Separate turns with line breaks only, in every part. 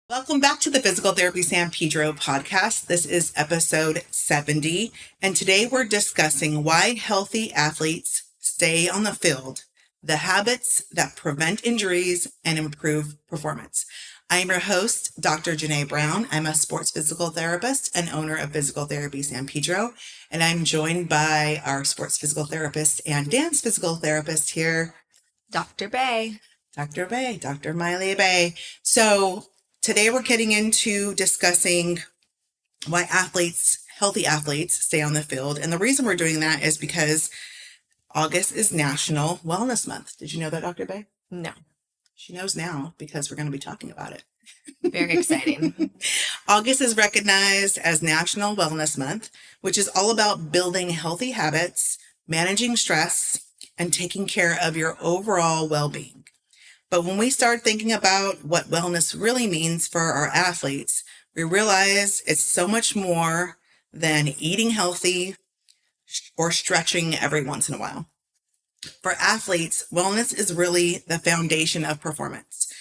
Welcome back to the Physical Therapy San Pedro podcast. This is episode 70, and today we're discussing why healthy athletes stay on the field, the habits that prevent injuries and improve performance. I am your host, Dr. Janae Brown. I'm a sports physical therapist and owner of Physical Therapy San Pedro, and I'm joined by our sports physical therapist and dance physical therapist here,
Dr. Bay.
Dr. Maile Bay. So today we're getting into discussing why healthy athletes stay on the field. And the reason we're doing that is because August is National Wellness Month. Did you know that, Dr. Bay?
No.
She knows now because we're going to be talking about it.
Very exciting.
August is recognized as National Wellness Month, which is all about building healthy habits, managing stress, and taking care of your overall well-being. But when we start thinking about what wellness really means for our athletes, we realize it's so much more than eating healthy or stretching every once in a while. For athletes, wellness is really the foundation of performance.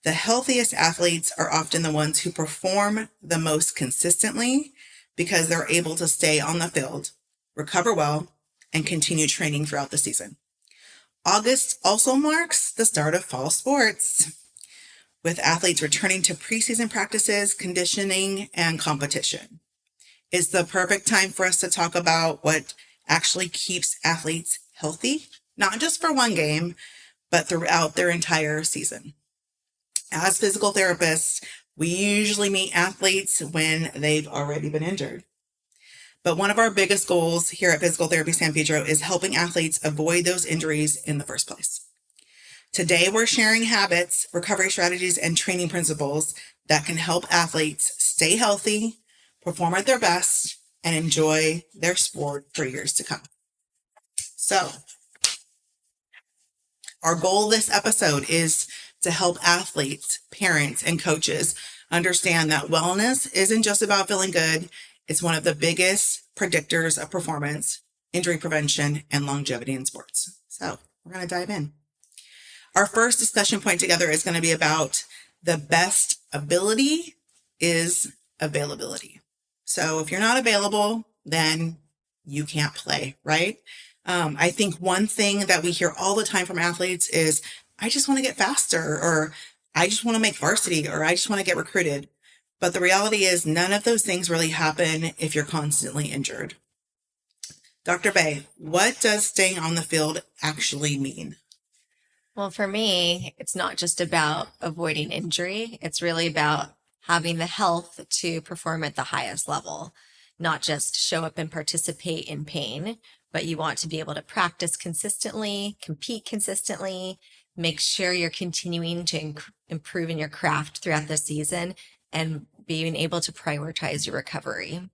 The healthiest athletes are often the ones who perform the most consistently because they're able to stay on the field, recover well, and continue training throughout the season. August also marks the start of fall sports, with athletes returning to preseason practices, conditioning, and competition. It's the perfect time for us to talk about what actually keeps athletes healthy, not just for one game, but throughout their entire season. As physical therapists, we usually meet athletes when they've already been injured. But one of our biggest goals here at Physical Therapy San Pedro is helping athletes avoid those injuries in the first place. Today, we're sharing habits, recovery strategies, and training principles that can help athletes stay healthy, perform at their best, and enjoy their sport for years to come. So, our goal this episode is to help athletes, parents, and coaches understand that wellness isn't just about feeling good. It's one of the biggest predictors of performance, injury prevention, and longevity in sports. So we're going to dive in. Our first discussion point together is going to be about the best ability is availability. So if you're not available, then you can't play, right? I think one thing that we hear all the time from athletes is, I just want to get faster, or I just want to make varsity, or I just want to get recruited. But the reality is none of those things really happen if you're constantly injured. Dr. Bay, what does staying on the field actually mean?
Well, for me, it's not just about avoiding injury. It's really about having the health to perform at the highest level, not just show up and participate in pain, but you want to be able to practice consistently, compete consistently, make sure you're continuing to improve in your craft throughout the season, and being able to prioritize your recovery.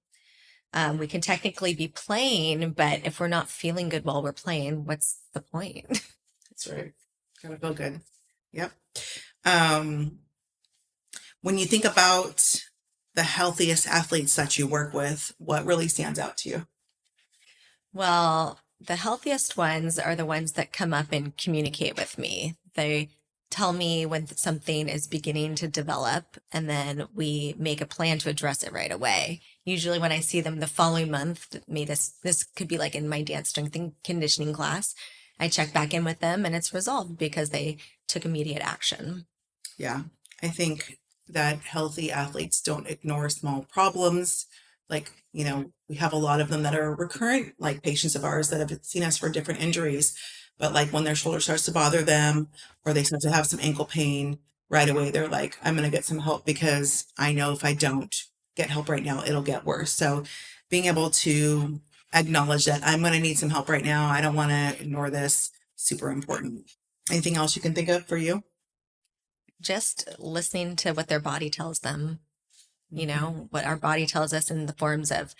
We can technically be playing, but if we're not feeling good while we're playing, what's the point?
That's right. Gotta feel good. Yep. When you think about the healthiest athletes that you work with, what really stands out to you?
Well, the healthiest ones are the ones that come up and communicate with me. They tell me when something is beginning to develop, and then we make a plan to address it right away. Usually when I see them the following month, this could be like in my dance strength and conditioning class, I check back in with them and it's resolved because they took immediate action.
Yeah, I think that healthy athletes don't ignore small problems. Like, we have a lot of them that are recurrent, like patients of ours that have seen us for different injuries. But like when their shoulder starts to bother them or they start to have some ankle pain, right away they're like, I'm going to get some help because I know if I don't get help right now, it'll get worse. So being able to acknowledge that I'm going to need some help right now, I don't want to ignore this, super important. Anything else you can think of for you?
Just listening to what their body tells them, what our body tells us in the forms of,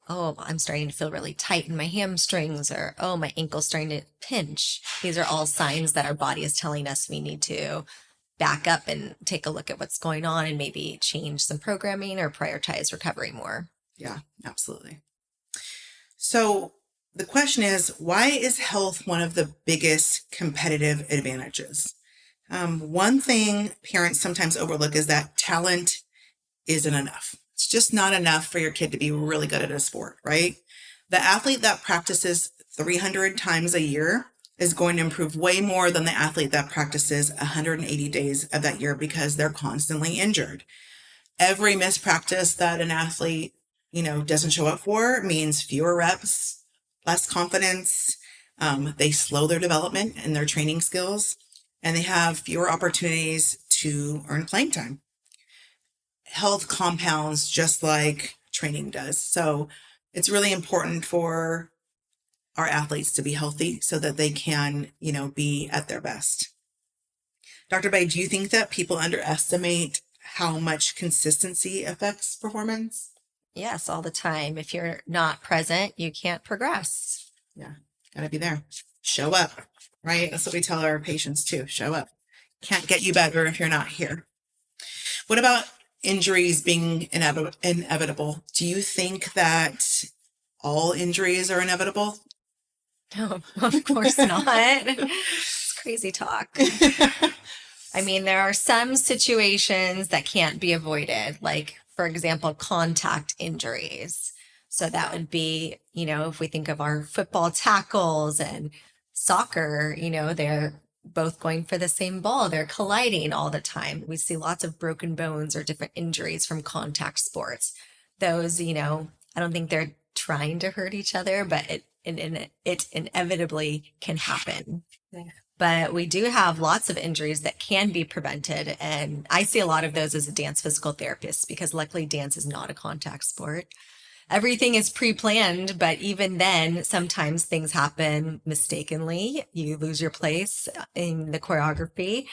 oh, I'm starting to feel really tight in my hamstrings, or, oh, my ankle's starting to pinch. These are all signs that our body is telling us we need to back up and take a look at what's going on and maybe change some programming or prioritize recovery more.
Yeah, absolutely. So the question is, why is health one of the biggest competitive advantages? One thing parents sometimes overlook is that talent isn't enough. It's just not enough for your kid to be really good at a sport, right? The athlete that practices 300 times a year is going to improve way more than the athlete that practices 180 days of that year because they're constantly injured. Every missed practice that an athlete, doesn't show up for means fewer reps, less confidence. They slow their development and their training skills, and they have fewer opportunities to earn playing time. Health compounds just like training does. So it's really important for our athletes to be healthy so that they can, be at their best. Dr. Bay, do you think that people underestimate how much consistency affects performance?
Yes, all the time. If you're not present, you can't progress.
Yeah, gotta be there. Show up, right? That's what we tell our patients too. Show up. Can't get you better if you're not here. What about injuries being inevitable? Do you think that all injuries are inevitable?
No, of course not. It's crazy talk. I mean, there are some situations that can't be avoided, like, for example, contact injuries. So that would be, if we think of our football tackles and soccer, they're both going for the same ball. They're colliding all the time. We see lots of broken bones or different injuries from contact sports. Those, I don't think they're trying to hurt each other, but it inevitably can happen.
Yeah.
But we do have lots of injuries that can be prevented. And I see a lot of those as a dance physical therapist because luckily dance is not a contact sport. Everything is pre-planned, but even then, sometimes things happen mistakenly. You lose your place in the choreography,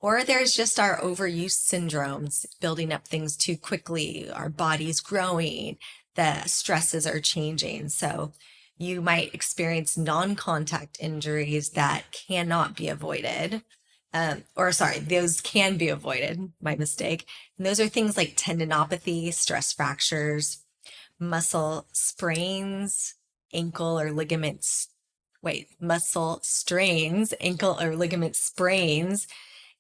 or there's just our overuse syndromes, building up things too quickly. Our body's growing, the stresses are changing. So you might experience non-contact injuries that cannot be avoided. Those can be avoided, my mistake. And those are things like tendinopathy, stress fractures, muscle sprains, muscle strains, ankle or ligament sprains,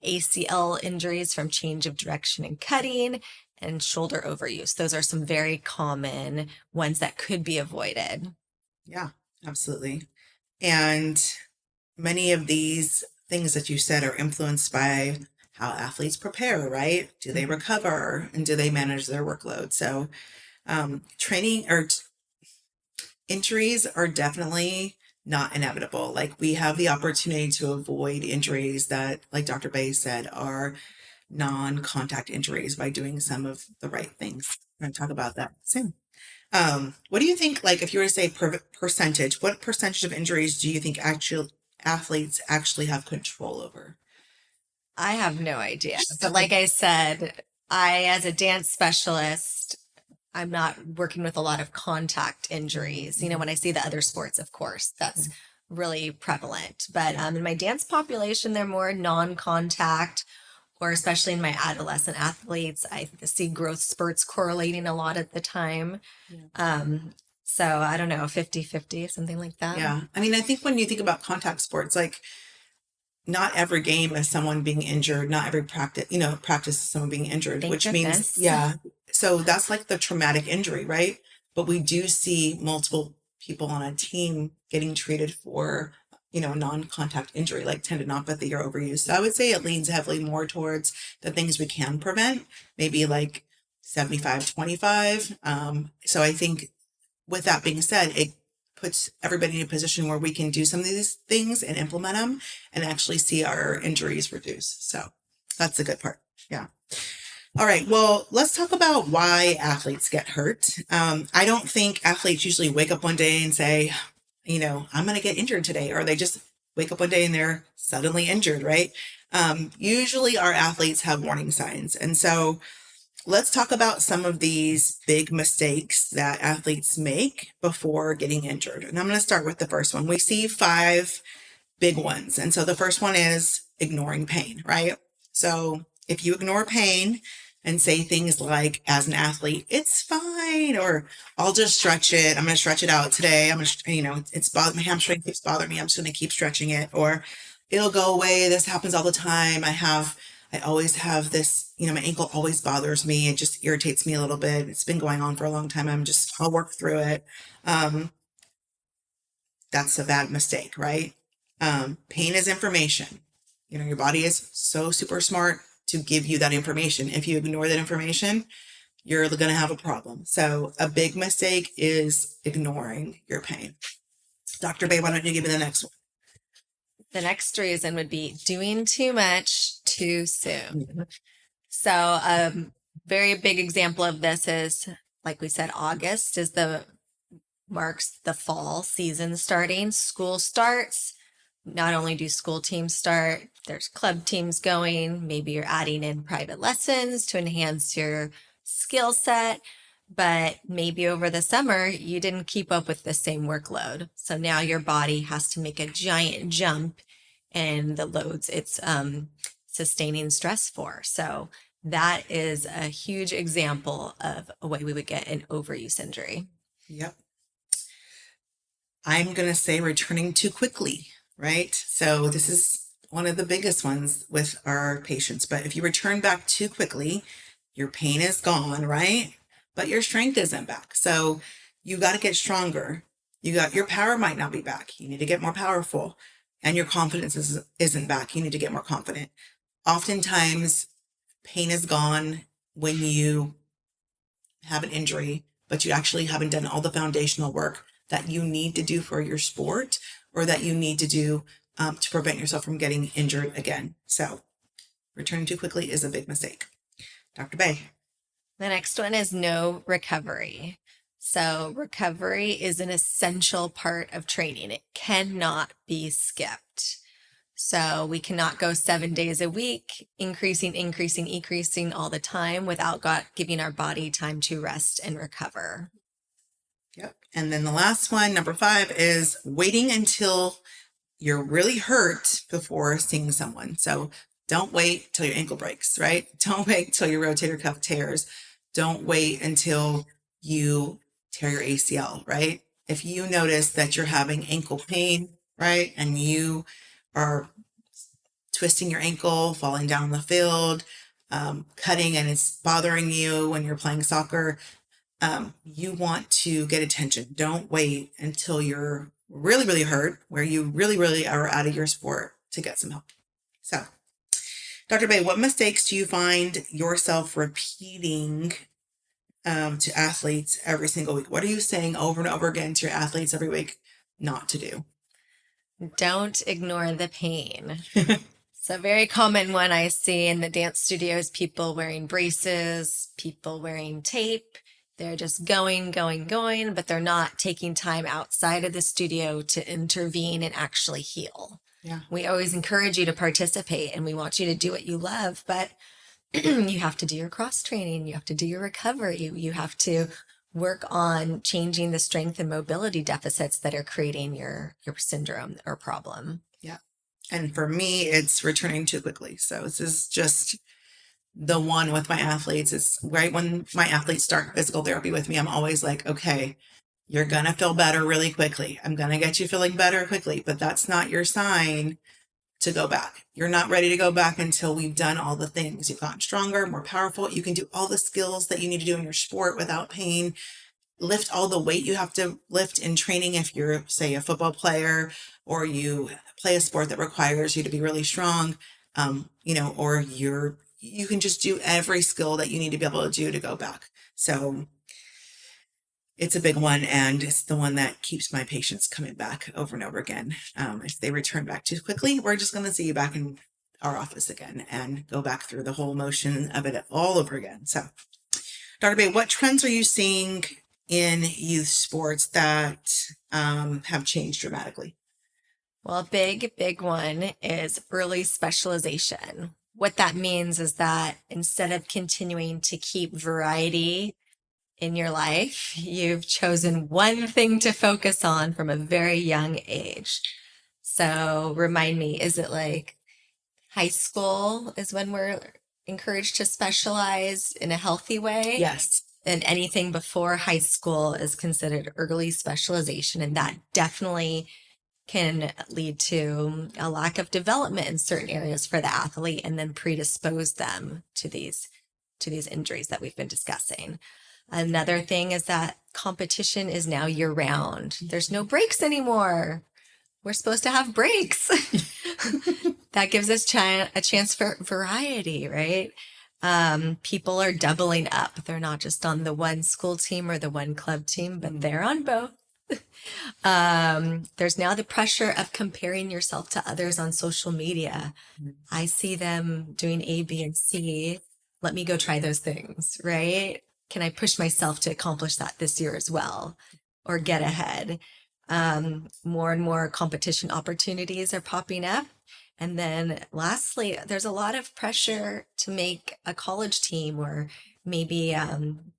ACL injuries from change of direction and cutting, and shoulder overuse. Those are some very common ones that could be avoided.
Yeah, absolutely. And many of these things that you said are influenced by how athletes prepare, right? Do they recover and do they manage their workload? So training or injuries are definitely not inevitable. Like we have the opportunity to avoid injuries that, like Dr. Bay said, are non-contact injuries by doing some of the right things. We're going to talk about that soon. What do you think, like if you were to say percentage, what percentage of injuries do you think actual athletes actually have control over?
I have no idea. But like I said, as a dance specialist, I'm not working with a lot of contact injuries. When I see the other sports, of course, that's really prevalent. But in my dance population, they're more non-contact, or especially in my adolescent athletes, I see growth spurts correlating a lot at the time. So I don't know, 50-50, something like that.
Yeah. I mean, I think when you think about contact sports, like not every game is someone being injured. Not every practice is someone being injured,
Thank
which
goodness.
means, yeah. So that's like the traumatic injury, right? But we do see multiple people on a team getting treated for, non-contact injury like tendinopathy or overuse. So I would say it leans heavily more towards the things we can prevent, maybe like 75-25. So I think with that being said, it puts everybody in a position where we can do some of these things and implement them and actually see our injuries reduce. So that's the good part. Yeah. All right. Well, let's talk about why athletes get hurt. I don't think athletes usually wake up one day and say, I'm going to get injured today, or they just wake up one day and they're suddenly injured, right? Usually our athletes have warning signs. And so let's talk about some of these big mistakes that athletes make before getting injured. And I'm going to start with the first one. We see 5 big ones. And so the first one is ignoring pain, right? So if you ignore pain and say things like, as an athlete, it's fine, or I'll just stretch it. I'm going to stretch it out today. I'm going to, my hamstring keeps bothering me. I'm just going to keep stretching it. Or it'll go away. This happens all the time. I always have this, my ankle always bothers me. It just irritates me a little bit. It's been going on for a long time. I'll work through it. Um, that's a bad mistake, right? Pain is information. Your body is so super smart to give you that information. If you ignore that information, you're going to have a problem. So a big mistake is ignoring your pain. Dr. Bay, why don't you give me the next one?
The next reason would be doing too much too soon.
Mm-hmm.
So a very big example of this is, like we said, August marks the fall season starting. School starts. Not only do school teams start, there's club teams going. Maybe you're adding in private lessons to enhance your skill set. But maybe over the summer, you didn't keep up with the same workload. So now your body has to make a giant jump in the loads it's sustaining stress for. So that is a huge example of a way we would get an overuse injury.
Yep. I'm going to say returning too quickly, right? So this is one of the biggest ones with our patients. But if you return back too quickly, your pain is gone, right? But your strength isn't back. So you got to get stronger. Your power might not be back. You need to get more powerful. And your confidence isn't back. You need to get more confident. Oftentimes, pain is gone when you have an injury, but you actually haven't done all the foundational work that you need to do for your sport or that you need to do to prevent yourself from getting injured again. So returning too quickly is a big mistake. Dr. Bay.
The next one is no recovery. So recovery is an essential part of training. It cannot be skipped. So we cannot go 7 days a week, increasing all the time without giving our body time to rest and recover.
Yep. And then the last one, number 5, is waiting until you're really hurt before seeing someone. So don't wait till your ankle breaks, right? Don't wait till your rotator cuff tears. Don't wait until you tear your ACL, right? If you notice that you're having ankle pain, right, and you are twisting your ankle, falling down the field, cutting, and it's bothering you when you're playing soccer, you want to get attention. Don't wait until you're really, really hurt, where you really, really are out of your sport to get some help. So, Dr. Bay, what mistakes do you find yourself repeating to athletes every single week? What are you saying over and over again to your athletes every week not to do?
Don't ignore the pain. It's a very common one I see in the dance studios, people wearing braces, people wearing tape. They're just going, but they're not taking time outside of the studio to intervene and actually heal.
Yeah.
We always encourage you to participate and we want you to do what you love, but you have to do your cross training, you have to do your recovery, you have to work on changing the strength and mobility deficits that are creating your syndrome or problem.
Yeah. And for me, it's returning too quickly. So this is just the one with my athletes. It's right when my athletes start physical therapy with me, I'm always like, okay, you're going to feel better really quickly. I'm going to get you feeling better quickly, but that's not your sign to go back. You're not ready to go back until we've done all the things. You've gotten stronger, more powerful. You can do all the skills that you need to do in your sport without pain. Lift all the weight you have to lift in training if you're, say, a football player or you play a sport that requires you to be really strong, or you can just do every skill that you need to be able to do to go back. So it's a big one, and it's the one that keeps my patients coming back over and over again. If they return back too quickly, we're just going to see you back in our office again and go back through the whole motion of it all over again. So, Dr. Bay, what trends are you seeing in youth sports that have changed dramatically?
Well, a big one is early specialization. What that means is that instead of continuing to keep variety in your life, you've chosen one thing to focus on from a very young age. So remind me, is it like high school is when we're encouraged to specialize in a healthy way?
Yes.
And anything before high school is considered early specialization. And that definitely can lead to a lack of development in certain areas for the athlete and then predispose them to these injuries that we've been discussing. Another thing is that competition is now year round. There's no breaks anymore. We're supposed to have breaks. That gives us a chance for variety, right? People are doubling up. They're not just on the one school team or the one club team, but they're on both. There's now the pressure of comparing yourself to others on social media. I see them doing A, B, and C. Let me go try those things, right? Can I push myself to accomplish that this year as well or get ahead? More and more competition opportunities are popping up. And then lastly, there's a lot of pressure to make a college team or maybe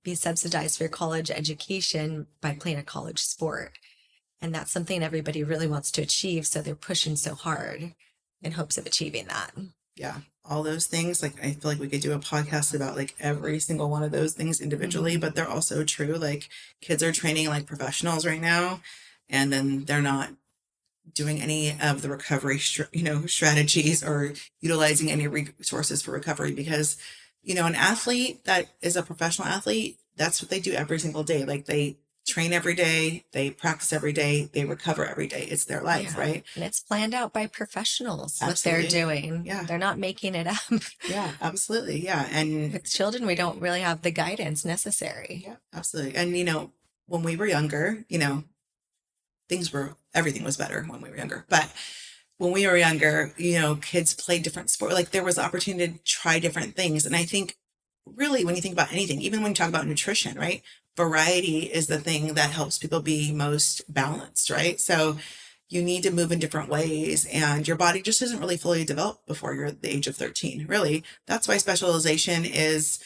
be subsidized for your college education by playing a college sport. And that's something everybody really wants to achieve. So they're pushing so hard in hopes of achieving that.
Yeah, all those things. Like, I feel like we could do a podcast about like every single one of those things individually, but they're also true. Like, kids are training like professionals right now, and then they're not doing any of the recovery, strategies or utilizing any resources for recovery because, an athlete that is a professional athlete, that's what they do every single day. Like, they train every day, they practice every day, they recover every day. It's their life, right?
And it's planned out by professionals,
Absolutely.
what they're doing.
Yeah.
They're not making it up.
Yeah, absolutely. Yeah. And
with children, we don't really have the guidance necessary.
Yeah, absolutely. And, when we were younger, everything was better when we were younger. But when we were younger, kids played different sports. Like, there was opportunity to try different things. And I think really when you think about anything, even when you talk about nutrition, right? Variety is the thing that helps people be most balanced, right? So you need to move in different ways, and your body just isn't really fully developed before you're the age of 13. Really, that's why specialization is,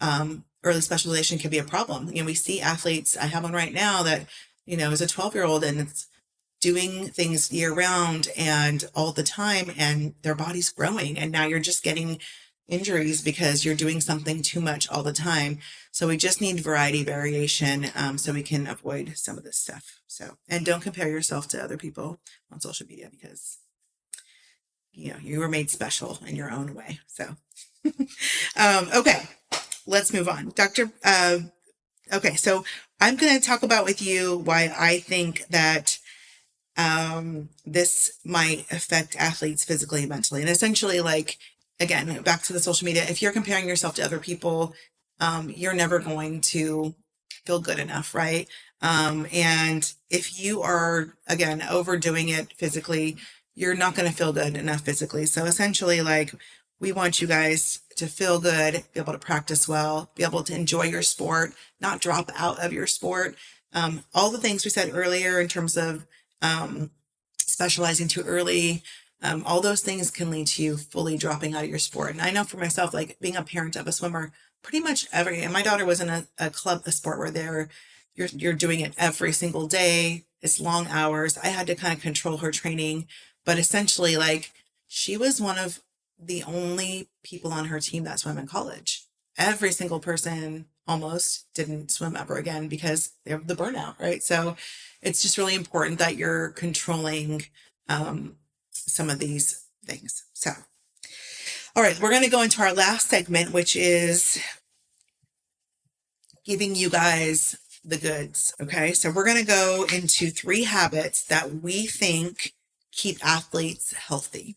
early specialization can be a problem. We see athletes. I have one right now that, is a 12-year-old and it's doing things year round and all the time, and their body's growing, and now you're just getting injuries because you're doing something too much all the time. So we just need variation, so we can avoid some of this stuff. So, and don't compare yourself to other people on social media because, you were made special in your own way. So, okay, let's move on. Okay, so I'm going to talk about with you why I think that this might affect athletes physically and mentally. And essentially, like, again, back to the social media, if you're comparing yourself to other people, you're never going to feel good enough, right? And if you are, again, overdoing it physically, you're not going to feel good enough physically. So essentially, like, we want you guys to feel good, be able to practice well, be able to enjoy your sport, not drop out of your sport. All the things we said earlier in terms of specializing too early, all those things can lead to you fully dropping out of your sport. And I know for myself, like, being a parent of a swimmer, pretty much and my daughter was in a sport where you're doing it every single day. It's long hours. I had to kind of control her training, but essentially, like, she was one of the only people on her team that swam in college. Every single person almost didn't swim ever again because they have the burnout, right? So it's just really important that you're controlling some of these things. So, all right, we're going to go into our last segment, which is giving you guys the goods. Okay, so we're going to go into 3 habits that we think keep athletes healthy.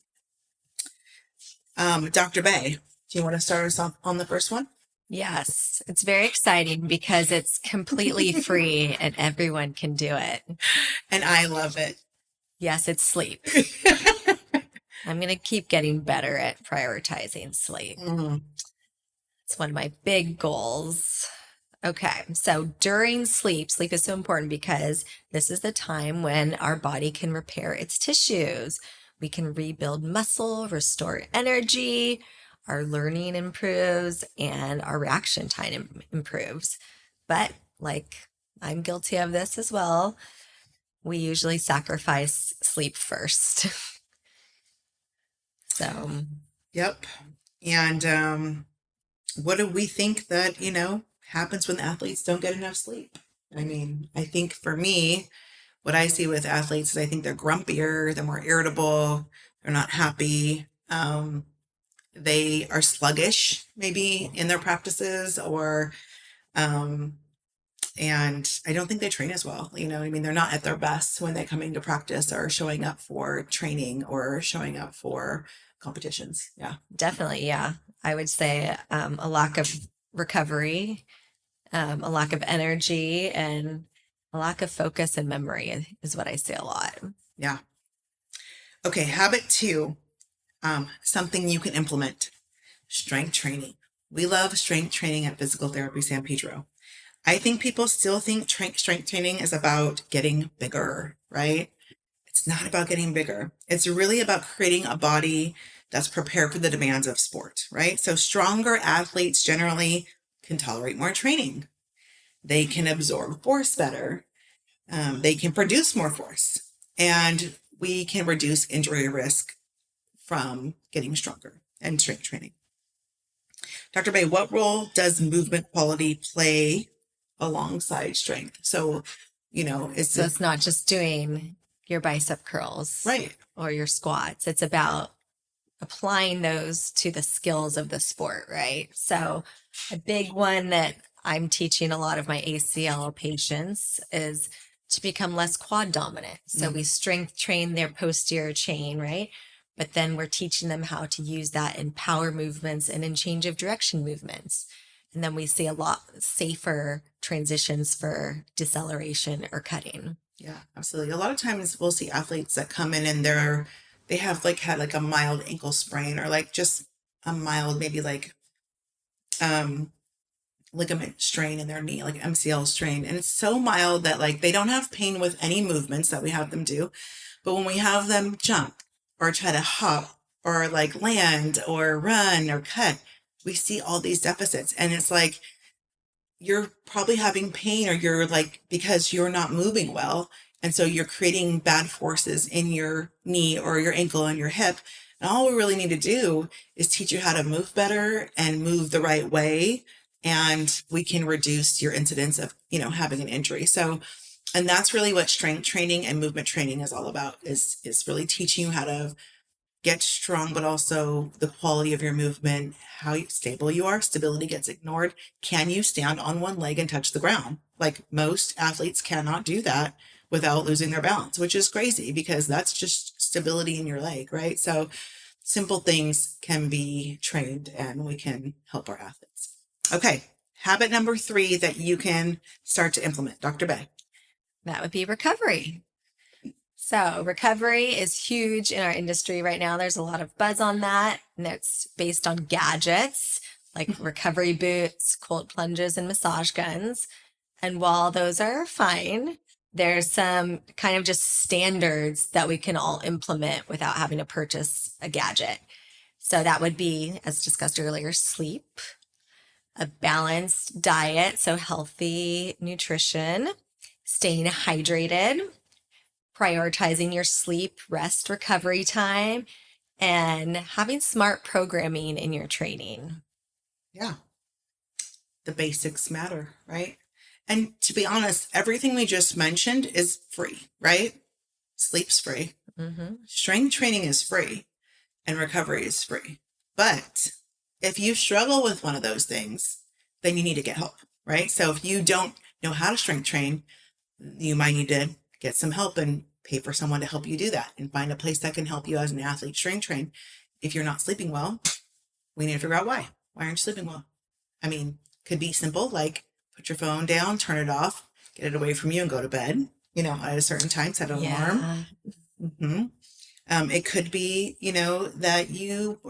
Dr. Bay, do you want to start us off on the first one?
Yes, it's very exciting because it's completely free and everyone can do it.
And I love it.
Yes, it's sleep. I'm going to keep getting better at prioritizing sleep. It's one of my big goals. Okay, so during sleep is so important because this is the time when our body can repair its tissues. We can rebuild muscle, restore energy, our learning improves, and our reaction time improves. But, like, I'm guilty of this as well. We usually sacrifice sleep first. So,
yep. And what do we think that, happens when the athletes don't get enough sleep? I mean, I think for me, what I see with athletes is I think they're grumpier, they're more irritable, they're not happy. They are sluggish maybe in their practices, or and I don't think they train as well. You know, I mean, they're not at their best when they're coming to practice or showing up for training or showing up for competitions. Yeah.
Definitely, yeah. I would say a lack of recovery, a lack of energy, and a lack of focus and memory is what I see a lot.
Yeah. Okay. Habit 2, something you can implement: strength training. We love strength training at Physical Therapy San Pedro. I think people still think strength training is about getting bigger, right? It's not about getting bigger. It's really about creating a body that's prepared for the demands of sport, right? So stronger athletes generally can tolerate more training. They can absorb force better. They can produce more force. And we can reduce injury risk from getting stronger and strength training. Dr. Bay, what role does movement quality play alongside strength? So,
So it's not just doing your bicep curls
right.
or your squats. It's about applying those to the skills of the sport, right? So a big one that I'm teaching a lot of my ACL patients is to become less quad dominant. So we strength train their posterior chain, right? But then we're teaching them how to use that in power movements and in change of direction movements. And then we see a lot safer transitions for deceleration or cutting.
Yeah, absolutely. A lot of times we'll see athletes that come in and they have had like a mild ankle sprain, or like just a mild, maybe like ligament strain in their knee, like MCL strain. And it's so mild that like they don't have pain with any movements that we have them do. But when we have them jump or try to hop or like land or run or cut, we see all these deficits. And it's like, you're probably having pain, or you're like, because you're not moving well. And so you're creating bad forces in your knee or your ankle and your hip. And all we really need to do is teach you how to move better and move the right way. And we can reduce your incidence of, having an injury. So, and that's really what strength training and movement training is all about, is really teaching you how to get strong, but also the quality of your movement, how stable you are. Stability gets ignored. Can you stand on one leg and touch the ground? Like most athletes cannot do that without losing their balance, which is crazy because that's just stability in your leg, right? So simple things can be trained and we can help our athletes. Okay. Habit number 3 that you can start to implement, Dr. Bay.
That would be recovery. So recovery is huge in our industry right now. There's a lot of buzz on that, and it's based on gadgets like recovery boots, cold plunges, and massage guns. And while those are fine, there's some kind of just standards that we can all implement without having to purchase a gadget. So that would be, as discussed earlier, sleep, a balanced diet, so healthy nutrition, staying hydrated, prioritizing your sleep, rest, recovery time, and having smart programming in your training.
Yeah. The basics matter, right? And to be honest, everything we just mentioned is free, right? Sleep's free. Strength training is free, and recovery is free. But if you struggle with one of those things, then you need to get help, right? So if you don't know how to strength train, you might need to get some help and pay for someone to help you do that, and find a place that can help you as an athlete strength train. If you're not sleeping well, we need to figure out why. Why aren't you sleeping well? I mean, could be simple, like put your phone down, turn it off, get it away from you, and go to bed, at a certain time, set an alarm. It could be, that you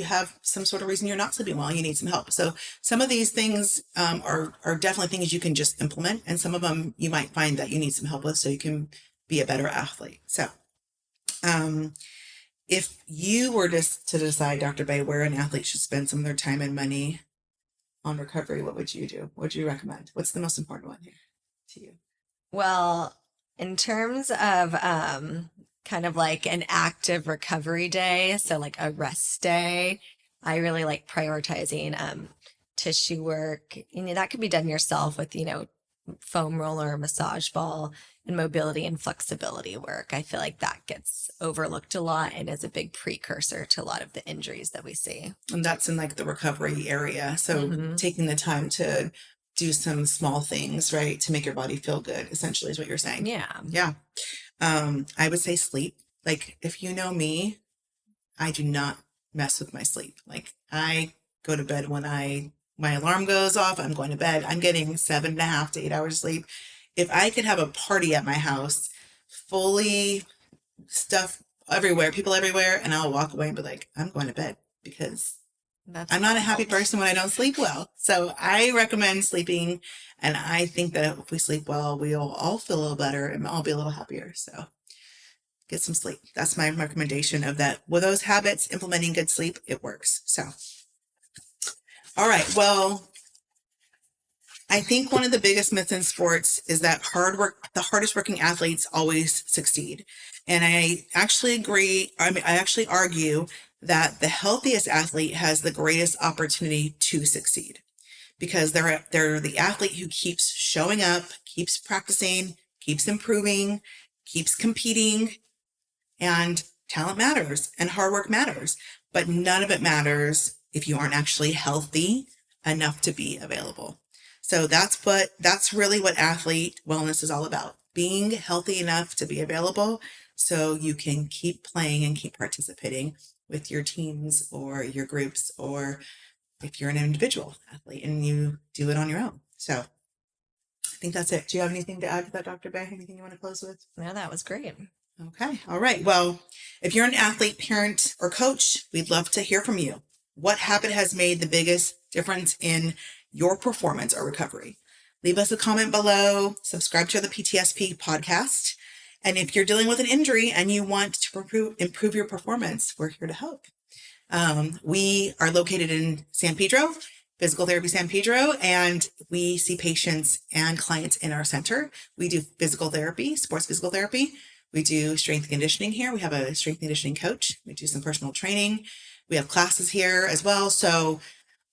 have some sort of reason you're not sleeping well, you need some help. So some of these things are definitely things you can just implement, and some of them you might find that you need some help with so you can be a better athlete. So if you were to decide, Dr. Bay, where an athlete should spend some of their time and money on recovery, what would you do? What would you recommend? What's the most important one here to you?
Well, in terms of kind of like an active recovery day, so like a rest day, I really like prioritizing tissue work. That could be done yourself with, foam roller, massage ball, and mobility and flexibility work. I feel like that gets overlooked a lot and is a big precursor to a lot of the injuries that we see.
And that's in like the recovery area. So taking the time to do some small things, right, to make your body feel good, essentially is what you're saying.
Yeah.
Yeah. I would say sleep. Like, if you know me, I do not mess with my sleep. Like, I go to bed when my alarm goes off. I'm going to bed. I'm getting 7.5 to 8 hours sleep. If I could have a party at my house, fully stuff everywhere, people everywhere, and I'll walk away and be like, I'm going to bed, because I'm not a happy person when I don't sleep well. So I recommend sleeping. And I think that if we sleep well, we'll all feel a little better and I'll be a little happier. So get some sleep. That's my recommendation of that. With those habits, implementing good sleep, it works. So, all right. Well, I think one of the biggest myths in sports is that the hardest working athletes always succeed. And I actually agree. I actually argue that the healthiest athlete has the greatest opportunity to succeed, because they're the athlete who keeps showing up, keeps practicing, keeps improving, keeps competing. And talent matters and hard work matters, but none of it matters if you aren't actually healthy enough to be available. So that's really what athlete wellness is all about. Being healthy enough to be available so you can keep playing and keep participating with your teams or your groups, or if you're an individual athlete and you do it on your own. So I think that's it. Do you have anything to add to that, Dr. Bay? Anything you want to close with?
No, that was great.
Okay. All right. Well, if you're an athlete, parent, or coach, we'd love to hear from you. What habit has made the biggest difference in your performance or recovery? Leave us a comment below. Subscribe to the PTSP podcast. And if you're dealing with an injury and you want to improve your performance, we're here to help. We are located in San Pedro, Physical Therapy San Pedro, and we see patients and clients in our center. We do physical therapy, sports physical therapy. We do strength and conditioning here. We have a strength and conditioning coach. We do some personal training. We have classes here as well. So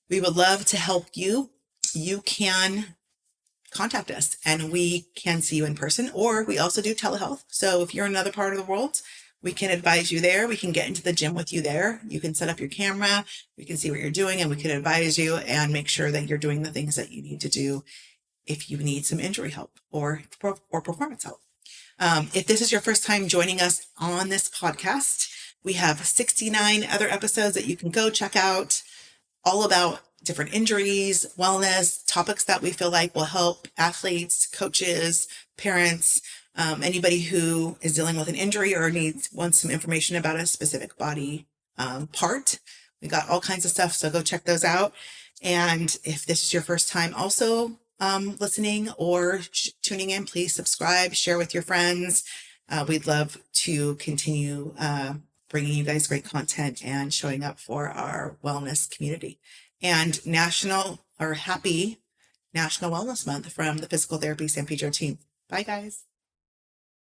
we would love to help you. You can contact us and we can see you in person, or we also do telehealth. So if you're in another part of the world, we can advise you there. We can get into the gym with you there. You can set up your camera. We can see what you're doing and we can advise you and make sure that you're doing the things that you need to do if you need some injury help or performance help. If this is your first time joining us on this podcast, we have 69 other episodes that you can go check out, all about different injuries, wellness, topics that we feel like will help athletes, coaches, parents, anybody who is dealing with an injury or wants some information about a specific body part. We got all kinds of stuff, so go check those out. And if this is your first time also listening or tuning in, please subscribe, share with your friends. We'd love to continue bringing you guys great content and showing up for our wellness community. And happy National Wellness Month from the Physical Therapy San Pedro team. Bye, guys.